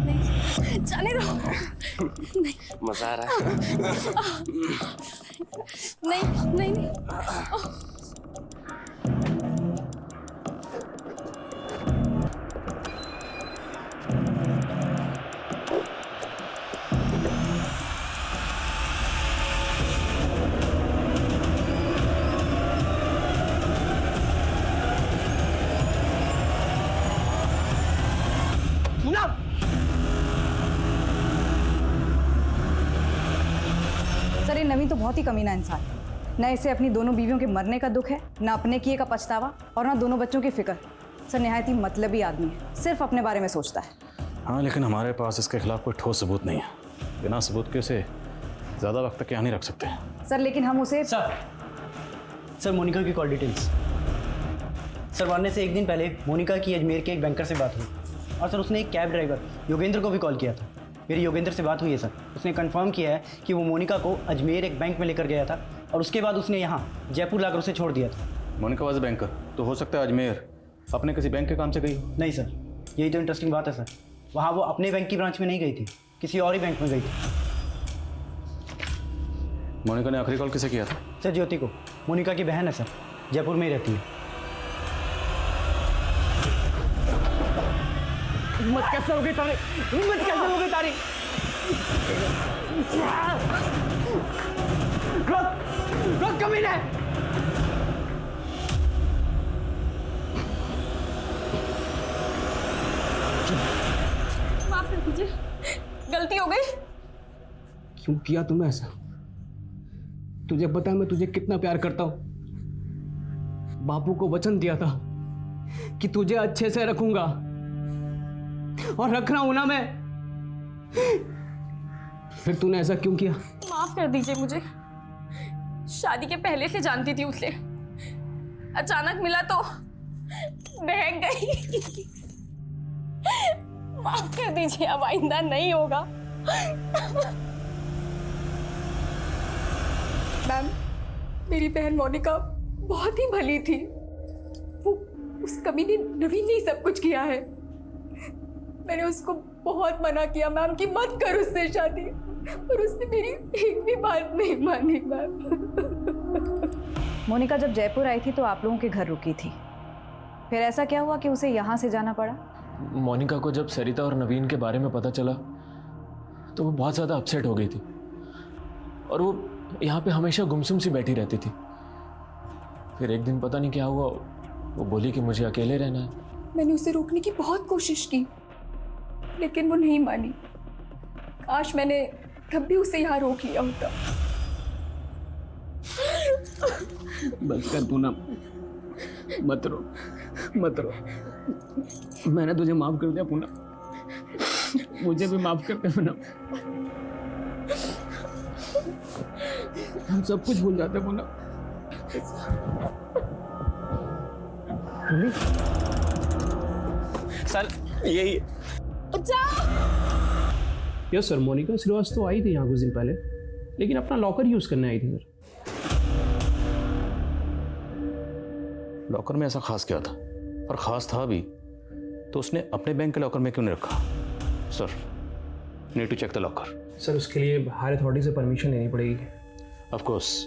नहीं, जाने दो। नहीं, मजा आ रहा है। नहीं नहीं नहीं। सर, ये नवीन तो बहुत ही कमीना इंसान है। न इसे अपनी दोनों बीवियों के मरने का दुख है, न अपने किए का पछतावा, और न दोनों बच्चों की फिक्र। सर, निहायत ही मतलबी आदमी है, सिर्फ अपने बारे में सोचता है। हाँ, लेकिन हमारे पास इसके खिलाफ कोई ठोस सबूत नहीं है। बिना सबूत के उसे ज़्यादा वक्त तक यहाँ नहीं रख सकते। सर, लेकिन हम उसे सर मोनिका की कॉल डिटेल्स। सर, मरने से एक दिन पहले मोनिका की अजमेर के एक बैंकर से बात हुई, और सर उसने एक कैब ड्राइवर योगेंद्र को भी कॉल किया था। मेरी योगेंद्र से बात हुई है सर, उसने कंफर्म किया है कि वो मोनिका को अजमेर एक बैंक में लेकर गया था, और उसके बाद उसने यहाँ जयपुर लाकर उसे छोड़ दिया था। मोनिका वाज बैंकर, तो हो सकता है अजमेर अपने किसी बैंक के काम से गई हो। नहीं सर, यही तो इंटरेस्टिंग बात है सर। वहाँ वो अपने बैंक की ब्रांच में नहीं गई थी, किसी और ही बैंक में गई थी। मोनिका ने आखिरी कॉल किसे किया था? सर, ज्योति को। मोनिका की बहन है सर, जयपुर में ही रहती है। हिम्मत कैसे हो गई तारी? हिम्मत कैसे हो गई तारी? रोक कमीने! माफ कर दीजिए, गलती हो गई। क्यों किया तुमने ऐसा? तुझे पता है मैं तुझे कितना प्यार करता हूं। बापू को वचन दिया था कि तुझे अच्छे से रखूंगा, और रख रहा हूं ना मैं। फिर तूने ऐसा क्यों किया? माफ कर दीजिए मुझे। शादी के पहले से जानती थी उसे, अचानक मिला तो बहक गई। माफ कर दीजिए, अब आइंदा नहीं होगा। मैम, मेरी बहन मोनिका बहुत ही भली थी। वो उस कमीने नवीन ने ही सब कुछ किया है। मैंने उसको बहुत मना किया मैम कि मत कर उससे शादी, पर उसने मेरी एक भी बात नहीं मानी मैम। मोनिका जब जयपुर आई थी तो आप लोगों के घर रुकी थी, फिर ऐसा क्या हुआ कि उसे यहाँ से जाना पड़ा? मोनिका को जब सरिता और नवीन के बारे में पता चला तो वो बहुत ज़्यादा अपसेट हो गई थी, और वो यहाँ पे हमेशा गुमसुम सी बैठी रहती थी। फिर एक दिन पता नहीं क्या हुआ, वो बोली कि मुझे अकेले रहना है। मैंने उसे रोकने की बहुत कोशिश की, लेकिन वो नहीं मानी। काश मैंने तब भी उसे यहाँ रोक लिया होता। बस कर तू ना, मत रो, मत रो। मैंने तुझे माफ कर दिया पूनम, मुझे भी माफ कर दे पूनम। हम सब कुछ भूल जाते पूनम। सर, यही यस सर, मोनिका श्रीवास्तव आई थी यहाँ कुछ दिन पहले, लेकिन अपना लॉकर यूज करने आई थी सर। लॉकर में ऐसा खास क्या था? और खास था भी तो उसने अपने बैंक के लॉकर में क्यों नहीं रखा? Sir, need to check the locker. Sir, उसके लिए हायर अथॉरिटी से परमिशन लेनी पड़ेगी। ऑफ कोर्स,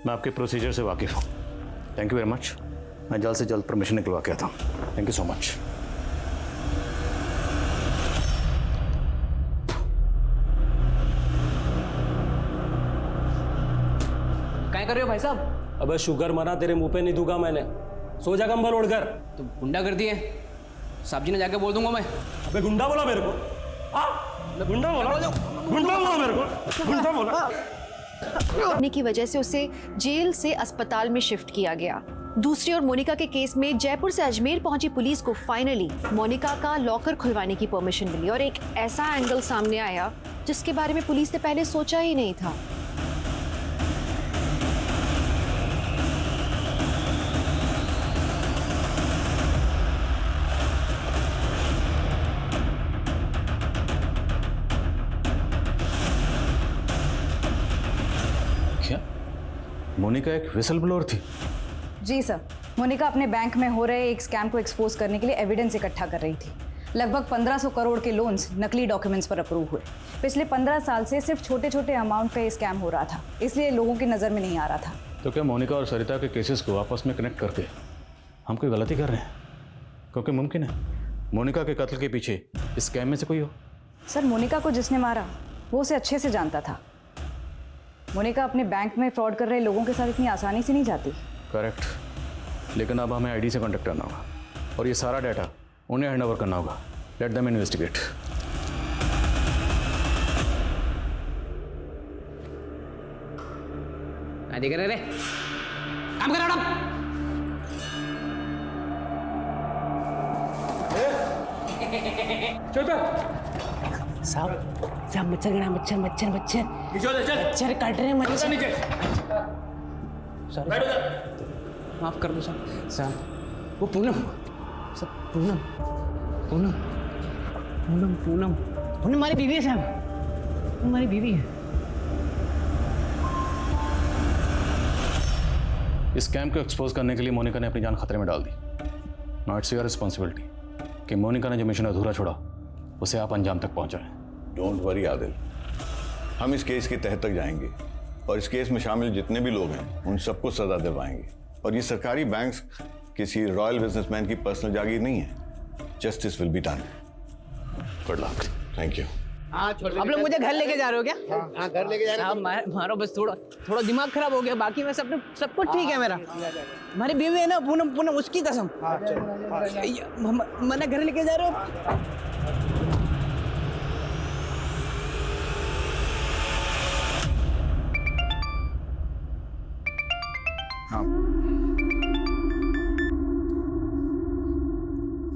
मैं आपके प्रोसीजर से वाकिफ़ हूँ। Thank you very much. मैं जल्द से जल्द परमिशन निकलवा के आता हूँ। Thank you so much. क्या कर रहे हो भाई साहब? अबे शुगर मना तेरे मुंह पे नहीं दूंगा मैंने। सो जा कंबल ओढ़कर। तो गुंडा कर दिए, साहब जी ने जाके बोल दूंगा मैं। अबे गुंडा बोला मेरे को? हाँ, गुंडा बोला, गुंडा बोला मेरे को, गुंडा बोला। अपने की वजह से उसे जेल से अस्पताल में शिफ्ट किया गया। दूसरी ओर मोनिका के केस में जयपुर से अजमेर पहुंची पुलिस को फाइनली मोनिका का लॉकर खुलवाने की परमिशन मिली, और एक ऐसा एंगल सामने आया जिसके बारे में पुलिस ने पहले सोचा ही नहीं था। क्या मोनिका एक विसल ब्लोअर थी? जी सर, मोनिका अपने बैंक में हो रहे एक स्कैम को एक्सपोज करने के लिए एविडेंस इकट्ठा कर रही थी। लगभग 1500 करोड़ के लोन्स नकली डॉक्यूमेंट्स पर अप्रूव हुए। पिछले 15 साल से सिर्फ छोटे छोटे अमाउंट का ये स्कैम हो रहा था, इसलिए लोगों की नज़र में नहीं आ रहा था। तो क्या मोनिका और सरिता के केसेस को आपस में कनेक्ट करके हम कोई गलती कर रहे हैं? क्योंकि मुमकिन है मोनिका के कत्ल के पीछे इस स्कैम में से कोई हो। सर, मोनिका को जिसने मारा वो उसे अच्छे से जानता था। मोनिका अपने बैंक में फ्रॉड कर रहे लोगों के साथ इतनी आसानी से नहीं जाती। करेक्ट, लेकिन अब हमें आईडी से कांटेक्ट करना होगा और ये सारा डाटा उन्हें हैंड ओवर करना होगा। Let them investigate. देख रहे रे, काम कर मैडम। चल साहब मच्छर गड़ा, मच्छर मच्छर मच्छर मच्छर काट रहे हैं, मच्छर नीचे। माफ कर दो साहब। वो पूनम, सब पूनम पूनम पूनम पूनम पूनम हमारी बीवी है साहब, हमारी बीवी है। इस स्कैम को एक्सपोज करने के लिए मोनिका ने अपनी जान खतरे में डाल दी। नाउ इट्स योर रिस्पॉन्सिबिलिटी कि मोनिका ने जो मिशन अधूरा छोड़ा उसे आप अंजाम तक पहुंचाएं। डोंट वरी आदिल, हम इस केस के तहत तक जाएंगे और इस केस में शामिल जितने भी लोग हैं उन सबको सजा दिलवाएंगे। और ये सरकारी बैंक्स किसी रॉयल बिजनेसमैन की पर्सनल जागीर नहीं है। Justice will be done. Good luck. Thank you. आप लोग मुझे घर लेके जा रहे हो क्या? हाँ, घर लेके जा रहे हैं। मारो बस थोड़ा दिमाग खराब हो गया, बाकी मैं सब कुछ ठीक है मेरा। हमारी बीवी है ना पूनम, उसकी कसम। मैंने घर लेके जा रहे हो।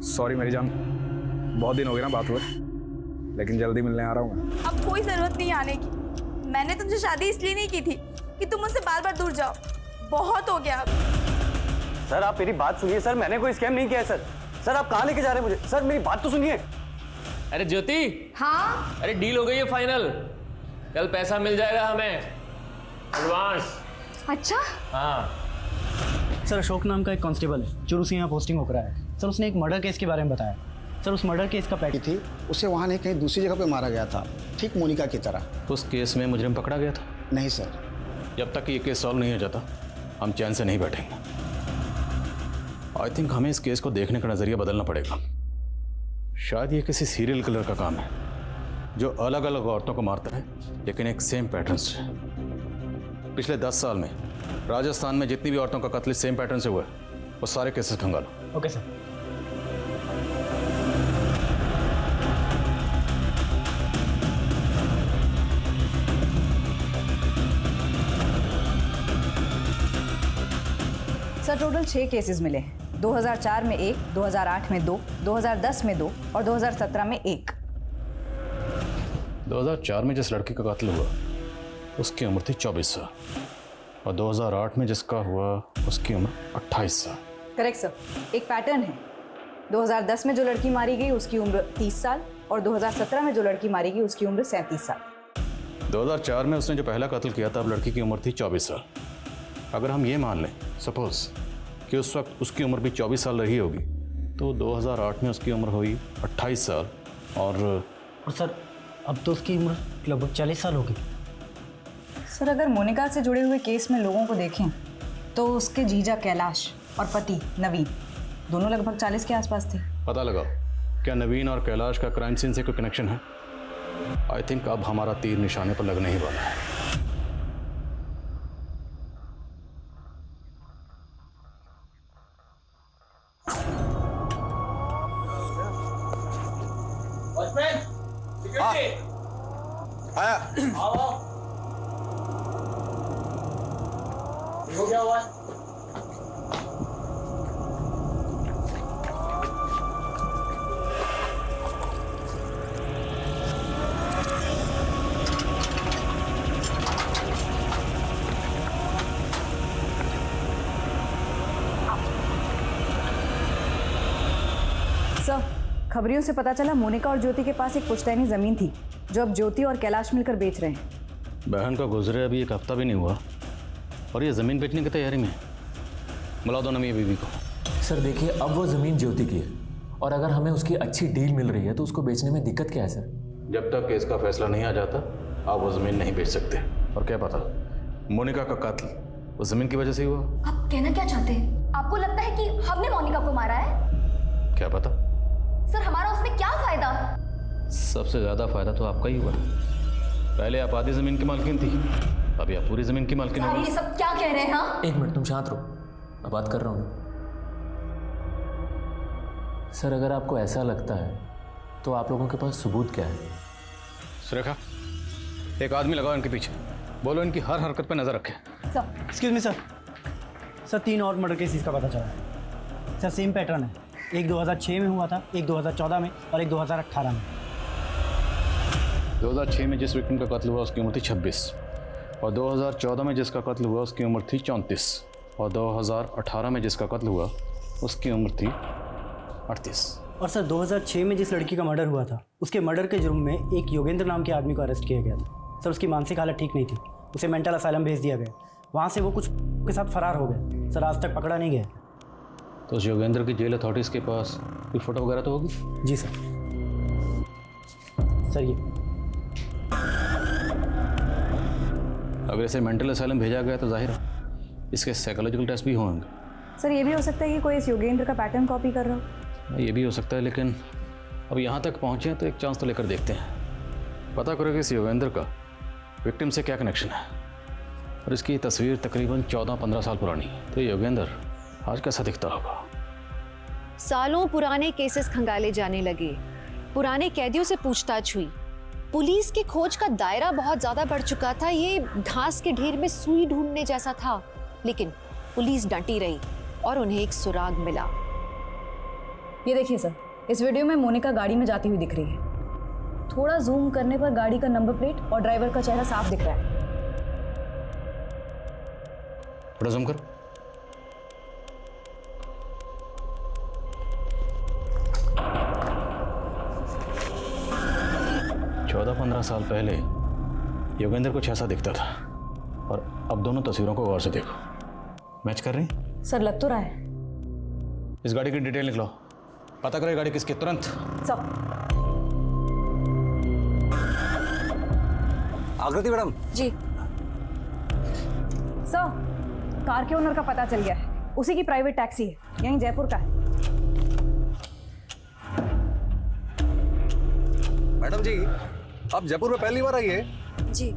सॉरी मेरी जान, बहुत दिन हो गए ना बात हुए, लेकिन जल्दी मिलने आ रहा हूँ मैं। अब कोई जरूरत नहीं आने की। मैंने तुमसे शादी इसलिए नहीं की थी कि तुम मुझसे बार बार दूर जाओ। बहुत हो गया अब। सर आप मेरी बात सुनिए सर, मैंने कोई स्कैम नहीं किया है सर। सर आप कहाँ लेके जा रहे हैं मुझे? सर मेरी बात तो सुनिए। अरे ज्योति, हाँ, अरे डील हो गई है फाइनल। कल पैसा मिल जाएगा हमें एडवांस। अच्छा। हाँ सर अशोक नाम का एक कांस्टेबल है जो उसे यहाँ पोस्टिंग होकर आया है। सर उसने एक मर्डर केस के बारे में बताया। सर उस मर्डर केस का पैकेज थी, उसे वहाँ नहीं कहीं दूसरी जगह पे मारा गया था, ठीक मोनिका की तरह। उस केस में मुजरिम पकड़ा गया था? नहीं सर। जब तक ये केस सॉल्व नहीं हो जाता हम चैन से नहीं बैठेंगे। आई थिंक हमें इस केस को देखने का नज़रिया बदलना पड़ेगा। शायद ये किसी सीरियल किलर का काम है जो अलग अलग औरतों को मारता है लेकिन एक सेम पैटर्न से। पिछले 10 साल में राजस्थान में जितनी भी औरतों का कत्ल सेम पैटर्न से हुआ है वो सारे केसेस खंगालो। Okay sir. Sir total 6 cases मिले हैं। 2004 में 1, 2008 में 2, 2010 में 2 और 2017 में 1। 2004 में जिस लड़की का कत्ल हुआ उसकी उम्र थी 24 साल और 2008 में जिसका हुआ उसकी उम्र 28 साल। Correct sir. एक पैटर्न है। 2010 में जो लड़की मारी गई उसकी उम्र 30 साल और 2017 में जो लड़की मारी गई उसकी उम्र 37 साल। 2004 में उसने जो पहला कत्ल किया था अब लड़की की उम्र थी 24 साल। अगर हम ये मान लें सपोज कि उस वक्त उसकी उम्र भी 24 साल रही होगी तो 2008 में उसकी उम्र हुई 28 साल और सर अब तो उसकी उम्र लगभग 40 साल होगी। सर अगर मोनिका से जुड़े हुए केस में लोगों को देखें तो उसके जीजा कैलाश और पति नवीन दोनों लगभग 40 के आसपास थे। पता लगाओ क्या नवीन और कैलाश का क्राइम सीन से कोई कनेक्शन है? आई थिंक अब हमारा तीर निशाने पर लगने ही वाला है। आया। हो क्या हुआ? सर खबरियों से पता चला मोनिका और ज्योति के पास एक पुश्तैनी जमीन थी जो अब ज्योति और कैलाश मिलकर बेच रहे हैं। बहन का गुजरे अभी एक हफ्ता भी नहीं हुआ और ये ज़मीन बेचने की तैयारी में। बुला दो ना मेरी बीवी को। सर देखिए अब वो ज़मीन ज्योति की है और अगर हमें उसकी अच्छी डील मिल रही है तो उसको बेचने में दिक्कत क्या है सर? जब तक केस का फैसला नहीं आ जाता आप वो ज़मीन नहीं बेच सकते। और क्या पता मोनिका का कत्ल उस ज़मीन की वजह से ही हुआ। आप कहना क्या चाहते हैं? आपको लगता है कि हमने मोनिका को मारा है? क्या पता। सर हमारा उसमें क्या फायदा? सबसे ज़्यादा फायदा तो आपका ही हुआ। पहले आप आधी ज़मीन की मालकिन थी, अभी आप पूरी ज़मीन की मालकिन यार हो। ये सब क्या कह रहे हैं? हाँ एक मिनट तुम शांत रहो, मैं बात कर रहा हूँ। सर अगर आपको ऐसा लगता है तो आप लोगों के पास सबूत क्या है? सुरेखा, एक आदमी लगाओ इनके पीछे, बोलो इनकी हर हरकत पे नजर रखें। Excuse me sir. सर 3 और मर्डर केसेस का पता चला है सर। सेम पैटर्न है, एक 2006 में हुआ था, एक 2014 में और एक 2018 में। 2006 में जिस विक्टिम का कत्ल हुआ उसकी उम्र थी 26 और 2014 में जिसका कत्ल हुआ उसकी उम्र थी 34 और 2018 में जिसका कत्ल हुआ उसकी उम्र थी 38। और सर 2006 में जिस लड़की का मर्डर हुआ था उसके मर्डर के जुर्म में एक योगेंद्र नाम के आदमी को अरेस्ट किया गया था। सर उसकी मानसिक हालत ठीक नहीं थी, उसे मेंटल असाइलम भेज दिया गया। वहाँ से वो कुछ के साथ फरार हो गया। सर आज तक पकड़ा नहीं गया। तो उस योगेंद्र की जेल अथॉरिटीज़ के पास कोई फोटो वगैरह तो होगी? जी सर। सर ये अगर इसे मेंटल असाइलम भेजा गया तो जाहिर है इसके साइकोलॉजिकल टेस्ट भी होंगे। सर ये भी हो सकता है कि कोई इस योगेंद्र का पैटर्न कॉपी कर रहा हो। ये भी हो सकता है, लेकिन अब यहाँ तक पहुँचे तो एक चांस तो लेकर देखते हैं। पता करो कि इस योगेंद्र का विक्टिम से क्या कनेक्शन है। और इसकी तस्वीर तकरीबन 14-15 साल पुरानी है, तो योगेंद्र आज कैसा दिखता होगा। सालों पुराने केसेस खंगाले जाने लगे, पुराने कैदियों से पूछताछ हुई, पुलिस की खोज का दायरा बहुत ज्यादा बढ़ चुका था। ये घास के ढेर में सुई ढूंढने जैसा था, लेकिन पुलिस डटी रही और उन्हें एक सुराग मिला। ये देखिए सर, इस वीडियो में मोनिका गाड़ी में जाती हुई दिख रही है। थोड़ा जूम करने पर गाड़ी का नंबर प्लेट और ड्राइवर का चेहरा साफ दिख रहा है। थोड़ा जूम कर। चौदह 15 साल पहले योगेंद्र कुछ ऐसा दिखता था और अब दोनों तस्वीरों को गौर से देखो, मैच कर रही हैं? सर लग तो रहा है। इस गाड़ी की डिटेल निकलो, पता करो ये गाड़ी किसकी, तुरंत। सब आकृति मैडम। जी सर, कार के ओनर का पता चल गया है। उसी की प्राइवेट टैक्सी है, यहीं जयपुर का है। मैडम जी आप जयपुर में पहली बार आई है? जी।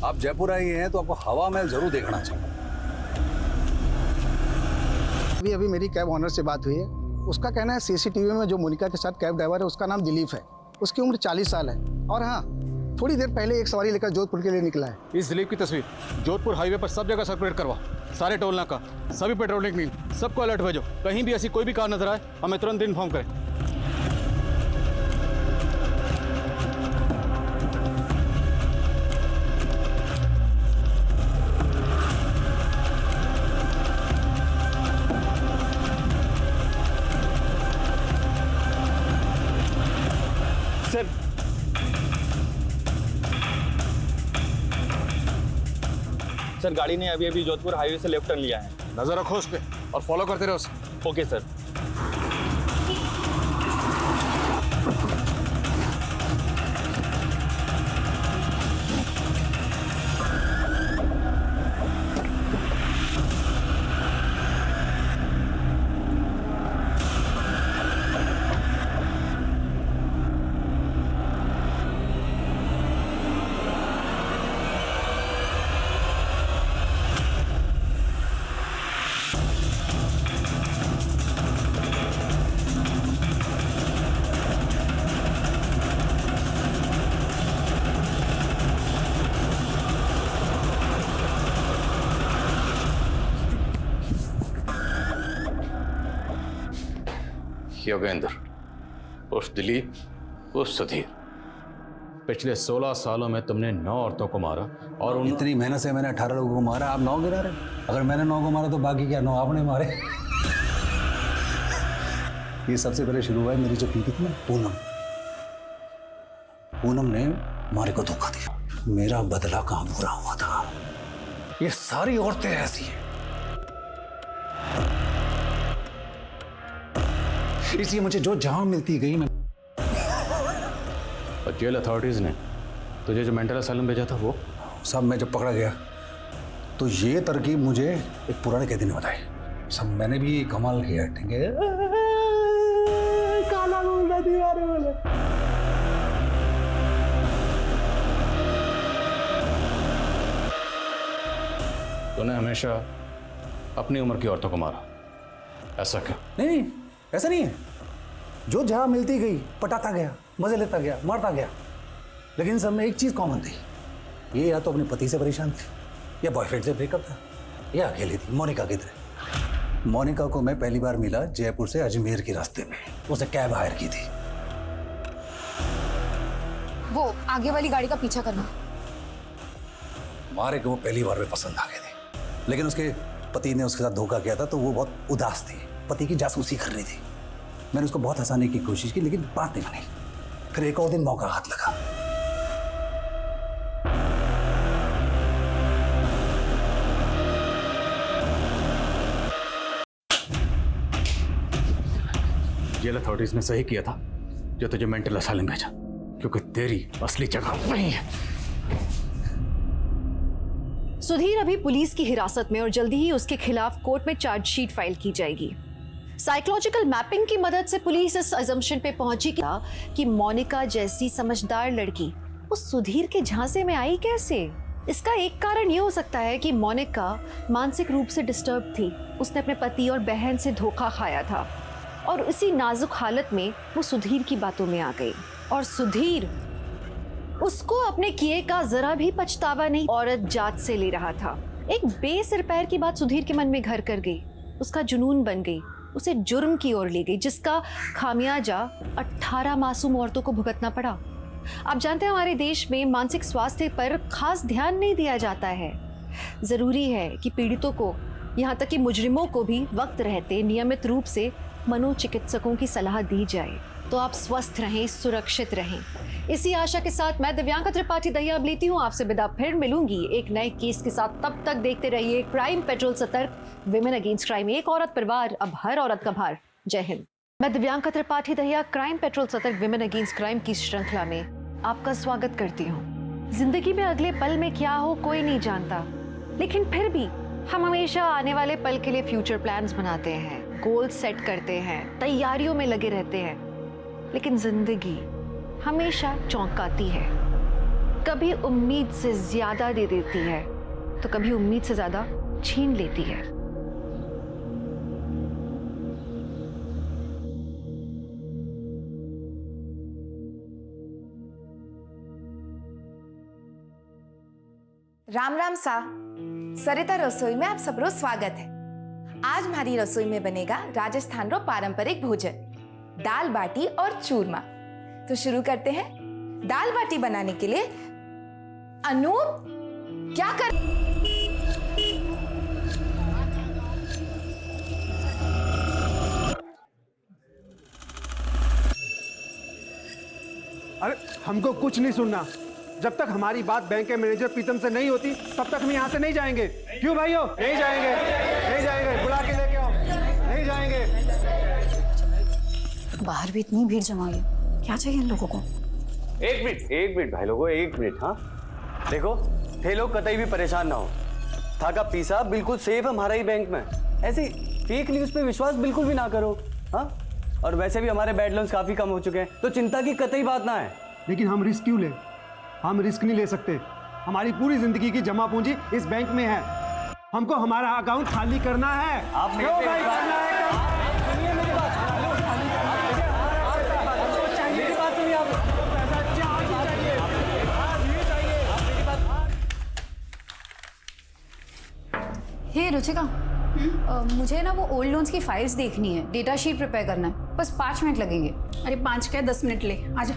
आप जयपुर आई हैं तो आपको हवा महल जरूर देखना चाहिए। अभी मेरी कैब ऑनर से बात हुई है। उसका कहना है सीसीटीवी में जो मोनिका के साथ कैब ड्राइवर है उसका नाम दिलीप है। उसकी उम्र 40 साल है और हाँ, थोड़ी देर पहले एक सवारी लेकर जोधपुर के लिए निकला है। इस दिलीप की तस्वीर जोधपुर हाईवे पर सब जगह सर्कुलेट करवा, सारे टोल नाका, सभी पेट्रोलिंग नील, सबको अलर्ट भेजो। कहीं भी ऐसी कोई भी कार नजर आए हमें तुरंत इन्फॉर्म करें। सर गाड़ी ने अभी अभी जोधपुर हाईवे से लेफ्ट टर्न लिया है। नजर रखो उस पे और फॉलो करते रहो उसे। Okay sir. योगेंद्र उस दिलीप उस सुधीर, पिछले 16 सालों में तुमने 9 औरतों को मारा और इतनी मेहनत से मैंने 18 लोगों को मारा, आप 9 गिरा रहे। अगर मैंने 9 को मारा तो बाकी क्या 9 आपने मारे। ये सबसे पहले शुरू हुआ है मेरी जो बीवी थी ना पूनम। पूनम ने मारे को धोखा दिया, मेरा बदला कहाँ पूरा हुआ था। ये सारी औरतें ऐसी हैं। इसलिए मुझे जो जहां मिलती गई मैं। और जेल अथॉरिटीज़ ने तुझे जो मेंटल असाइलम भेजा था वो? सब मैं जब पकड़ा गया तो ये तरकीब मुझे एक पुराने कैदी ने बताई। सब मैंने भी कमाल किया, ठीक है। काला बोला दीवार बोले। तूने हमेशा अपनी उम्र की औरतों को मारा, ऐसा क्या? नहीं, ऐसा नहीं है। जो जहां मिलती गई पटाता गया, मजे लेता गया, मारता गया, लेकिन सब में एक चीज कॉमन थी। ये या तो अपने पति से परेशान थी, या बॉयफ्रेंड से ब्रेकअप था, या अकेली थी। मोनिका किधर? मोनिका को मैं पहली बार मिला जयपुर से अजमेर के रास्ते में। उसने कैब हायर की थी। वो आगे वाली गाड़ी का पीछा करना। मारे को वो पहली बार में पसंद आ गए थे, लेकिन उसके पति ने उसके साथ धोखा किया था, तो वो बहुत उदास थी, पति की जासूसी कर रही थी। मैंने उसको बहुत हंसाने की कोशिश की, लेकिन बात नहीं बनी। फिर एक और दिन मौका हाथ लगा। जेल अथॉरिटीज ने सही किया था जो तुझे मेंटल असाइलम भेजा, क्योंकि तेरी असली जगह वहीं है। सुधीर अभी पुलिस की हिरासत में और जल्दी ही उसके खिलाफ कोर्ट में चार्जशीट फाइल की जाएगी। साइकोलॉजिकल मैपिंग की मदद से पुलिस इस अजम्पशन पे पहुंची कि मोनिका जैसी समझदार लड़की उस सुधीर के झांसे में आई कैसे। इसका एक कारण ये हो सकता है कि मोनिका मानसिक रूप से डिस्टर्ब थी। उसने अपने पति और बहन से धोखा खाया था और इसी नाजुक हालत में वो सुधीर की बातों में आ गई। और सुधीर, उसको अपने किए का जरा भी पछतावा नहीं, औरत जात से ले रहा था। एक बेसिर पैर की बात सुधीर के मन में घर कर गई, उसका जुनून बन गई, उसे जुर्म की ओर ले गई, जिसका खामियाजा 18 मासूम औरतों को भुगतना पड़ा। आप जानते हैं हमारे देश में मानसिक स्वास्थ्य पर खास ध्यान नहीं दिया जाता है। जरूरी है कि पीड़ितों को, यहाँ तक कि मुजरिमों को भी वक्त रहते नियमित रूप से मनोचिकित्सकों की सलाह दी जाए, तो आप स्वस्थ रहें, सुरक्षित रहें। इसी आशा के साथ मैं दिव्यांका त्रिपाठी दहिया अब लेती हूँ आपसे विदा। फिर मिलूंगी एक नए केस के साथ। तब तक देखते रहिए क्राइम पेट्रोल सतर्क, विमेन अगेंस्ट क्राइम, एक औरत परिवार, अब हर औरत का भार। जय हिंद। मैं दिव्यांका त्रिपाठी दहिया क्राइम पेट्रोल सतर्क, विमेन अगेंस्ट क्राइम की श्रृंखला में आपका स्वागत करती हूँ। जिंदगी में अगले पल में क्या हो कोई नहीं जानता, लेकिन फिर भी हम हमेशा आने वाले पल के लिए फ्यूचर प्लान्स बनाते हैं, गोल सेट करते हैं, तैयारियों में लगे रहते हैं। लेकिन जिंदगी हमेशा चौंकाती है, कभी उम्मीद से ज्यादा दे देती है तो कभी उम्मीद से ज्यादा छीन लेती है। राम राम सा। सरिता रसोई में आप सबरो स्वागत है। आज हमारी रसोई में बनेगा राजस्थान रो पारंपरिक भोजन, दाल बाटी और चूरमा। तो शुरू करते हैं। दाल बाटी बनाने के लिए अनूप क्या कर अरे हमको कुछ नहीं सुनना। जब तक हमारी बात बैंक के मैनेजर प्रीतम से नहीं होती तब तक हम यहाँ से नहीं जाएंगे। क्यों भाइयों? नहीं जाएंगे, नहीं जाएंगे। बुला के लेके आओ, नहीं जाएंगे। बाहर भी इतनी भीड़ जमा है, क्या चाहिए इन लोगों को? एक मिनट भाई लोगों, एक मिनट। हाँ देखो, थे लोग कतई भी परेशान ना हो। था का पीसा बिल्कुल सेफ है हमारा ही बैंक में। ऐसे फेक न्यूज पे विश्वास बिल्कुल भी ना करो। हाँ, और वैसे भी हमारे बैड लोन्स काफी कम हो चुके हैं, तो चिंता की कतई बात ना है। लेकिन हम रिस्क क्यों ले? हम रिस्क नहीं ले सकते। हमारी पूरी जिंदगी की जमा पूंजी इस बैंक में है। हमको हमारा अकाउंट खाली करना है। आप क्यों भाई करना है? सुनिए मेरी बात। मेरी बात सुनिए आप। हे रुचिका, मुझे ना वो ओल्ड लोन्स की फाइल्स देखनी है, डेटा शीट प्रिपेयर करना है। बस 5 मिनट लगेंगे। अरे 5 क्या 10 मिनट ले, आजा।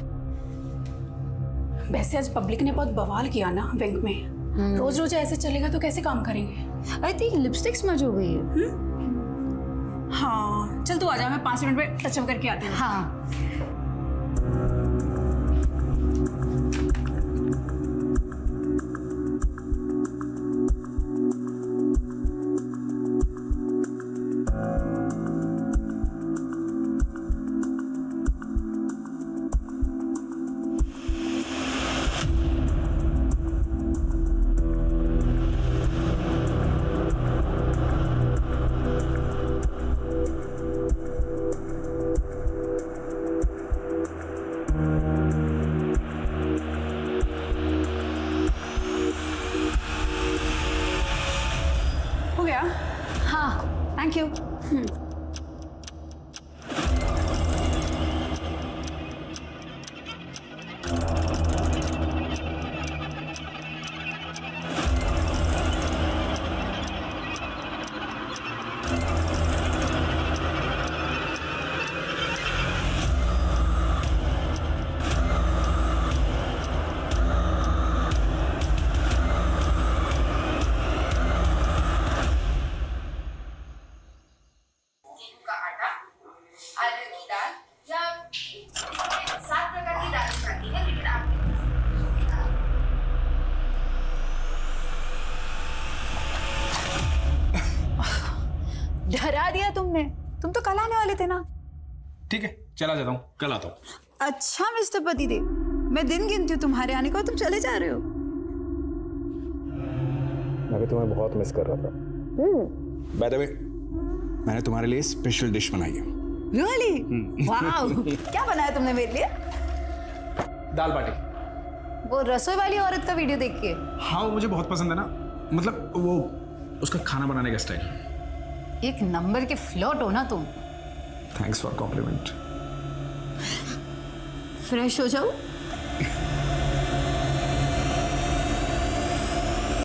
वैसे आज पब्लिक ने बहुत बवाल किया ना बैंक में। रोज रोज ऐसे चलेगा तो कैसे काम करेंगे? आई थिंक लिपस्टिक स्मज हो गई है। हाँ चल तू आजा, मैं 5 मिनट में टचअप करके आती हूँ। हाँ अरहर की दाल या 7 प्रकार की दालें खाती है, लेकिन आप डरा दिया तुमने। तुम तो कल आने वाले थे ना। ठीक है, चला जाता हूँ, कल आता हूँ। अच्छा मिस्टर पतिदेव, मैं दिन गिनती हूँ तुम्हारे आने का, तुम चले जा रहे हो। मैं भी तुम्हें बहुत मिस कर रहा था। बाय द वे, मैंने तुम्हारे लिए स्पेशल डिश बनाई है। रियली? वाओ! क्या बनाया तुमने मेरे लिए? दाल बाटी। वो रसोई वाली औरत का वीडियो देख के? हाँ, वो मुझे बहुत पसंद है ना, मतलब वो उसका खाना बनाने का स्टाइल। एक नंबर के फ्लर्ट हो ना तुम। Thanks for complement. फ्रेश हो जाओ।